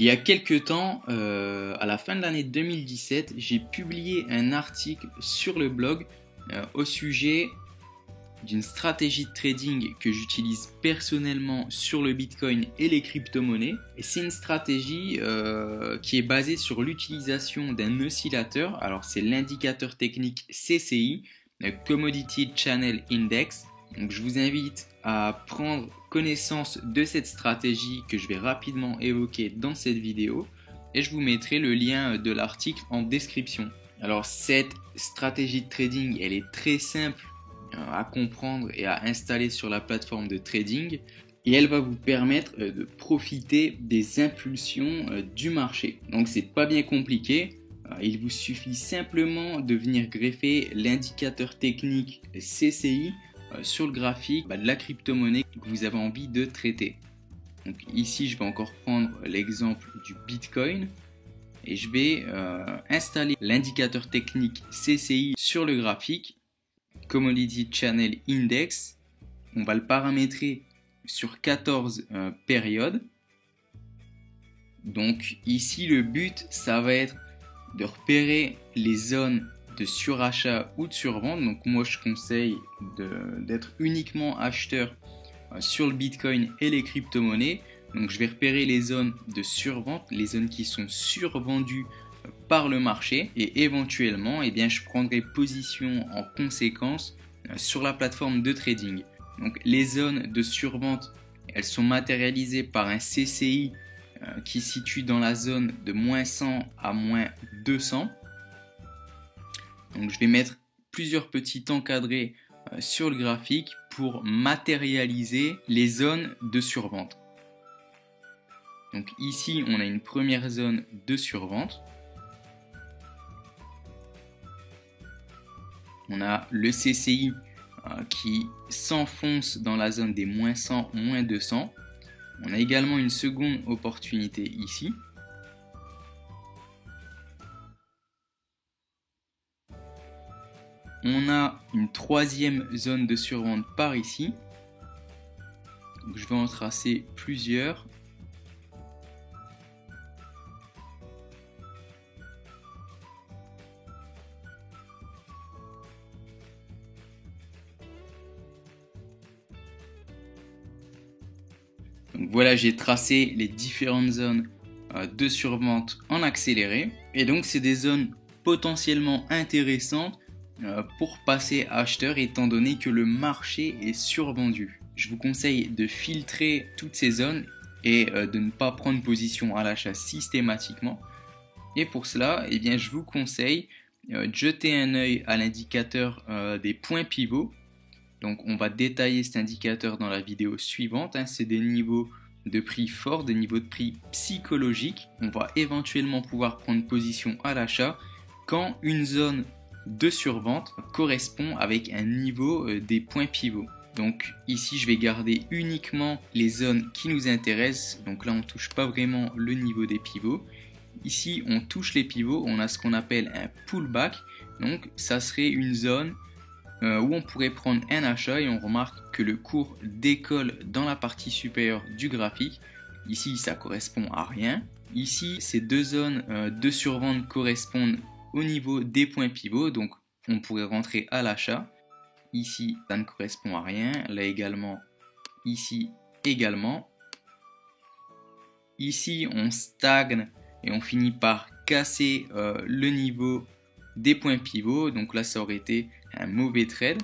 Il y a quelques temps, à la fin de l'année 2017, j'ai publié un article sur le blog au sujet d'une stratégie de trading que j'utilise personnellement sur le Bitcoin et les crypto-monnaies. Et c'est une stratégie qui est basée sur l'utilisation d'un oscillateur. Alors c'est l'indicateur technique CCI, le Commodity Channel Index. Donc je vous invite à prendre connaissance de cette stratégie que je vais rapidement évoquer dans cette vidéo et je vous mettrai le lien de l'article en description. Alors cette stratégie de trading, elle est très simple à comprendre et à installer sur la plateforme de trading et elle va vous permettre de profiter des impulsions du marché. Donc c'est pas bien compliqué, il vous suffit simplement de venir greffer l'indicateur technique CCI sur le graphique de la crypto-monnaie que vous avez envie de traiter. Donc ici je vais encore prendre l'exemple du Bitcoin et je vais installer l'indicateur technique CCI sur le graphique Commodity Channel Index. On va le paramétrer sur 14 périodes. Donc ici le but ça va être de repérer les zones de surachat ou de survente. Donc moi je conseille d'être uniquement acheteur sur le Bitcoin et les crypto-monnaies. Donc je vais repérer les zones de survente, les zones qui sont survendues par le marché et éventuellement je prendrai position en conséquence sur la plateforme de trading. Donc les zones de survente, elles sont matérialisées par un CCI qui se situe dans la zone de moins 100 à moins 200. Donc je vais mettre plusieurs petits encadrés sur le graphique pour matérialiser les zones de survente. Donc ici on a une première zone de survente. On a le CCI qui s'enfonce dans la zone des moins 100, moins 200. On a également une seconde opportunité ici. On a une troisième zone de survente par ici. Donc je vais en tracer plusieurs. Donc voilà, j'ai tracé les différentes zones de survente en accéléré. Et donc c'est des zones potentiellement intéressantes pour passer acheteur étant donné que le marché est survendu. Je vous conseille de filtrer toutes ces zones et de ne pas prendre position à l'achat systématiquement. Et pour cela, je vous conseille de jeter un œil à l'indicateur des points pivots. Donc on va détailler cet indicateur dans la vidéo suivante. C'est des niveaux de prix forts, des niveaux de prix psychologiques. On va éventuellement pouvoir prendre position à l'achat quand une zone de survente correspond avec un niveau des points pivots. Donc ici je vais garder uniquement les zones qui nous intéressent. Donc là on ne touche pas vraiment le niveau des pivots. Ici on touche les pivots, on a ce qu'on appelle un pullback. Donc ça serait une zone où on pourrait prendre un achat et on remarque que le cours décolle dans la partie supérieure du graphique. Ici ça correspond à rien. Ici ces deux zones de survente correspondent au niveau des points pivots, donc on pourrait rentrer à l'achat. Ici ça ne correspond à rien, là également, ici également. Ici on stagne et on finit par casser le niveau des points pivots, donc là ça aurait été un mauvais trade.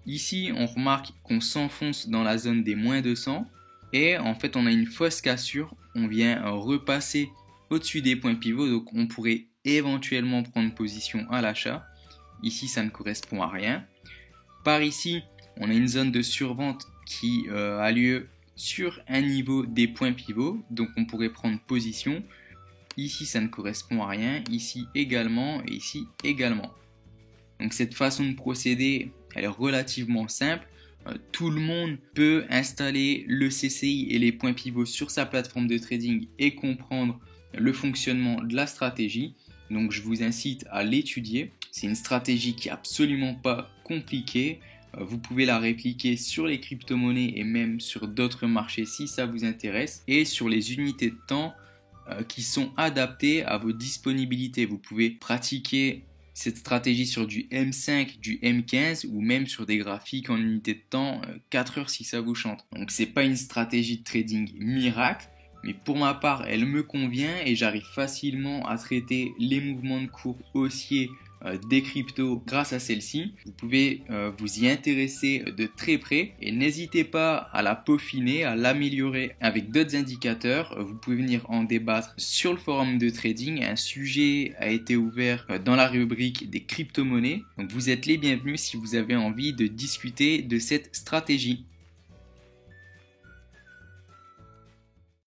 Ici on remarque qu'on s'enfonce dans la zone des moins 200 et en fait on a une fausse cassure, on vient repasser au-dessus des points pivots, donc on pourrait éventuellement prendre position à l'achat. Ici ça ne correspond à rien. Par ici on a une zone de survente qui a lieu sur un niveau des points pivots, donc on pourrait prendre position. Ici ça ne correspond à rien, ici également et ici également. Donc cette façon de procéder elle est relativement simple. Tout le monde peut installer le CCI et les points pivots sur sa plateforme de trading et comprendre le fonctionnement de la stratégie. Donc je vous incite à l'étudier. C'est une stratégie qui est absolument pas compliquée. Vous pouvez la répliquer sur les crypto-monnaies et même sur d'autres marchés si ça vous intéresse. Et sur les unités de temps, qui sont adaptés à vos disponibilités. Vous pouvez pratiquer cette stratégie sur du M5, du M15 ou même sur des graphiques en unité de temps 4 heures si ça vous chante. Donc c'est pas une stratégie de trading miracle, mais pour ma part elle me convient et j'arrive facilement à traiter les mouvements de cours haussiers des cryptos grâce à celle-ci. Vous pouvez vous y intéresser de très près et n'hésitez pas à la peaufiner, à l'améliorer avec d'autres indicateurs. Vous pouvez venir en débattre sur le forum de trading. Un sujet a été ouvert dans la rubrique des crypto-monnaies. Donc vous êtes les bienvenus si vous avez envie de discuter de cette stratégie.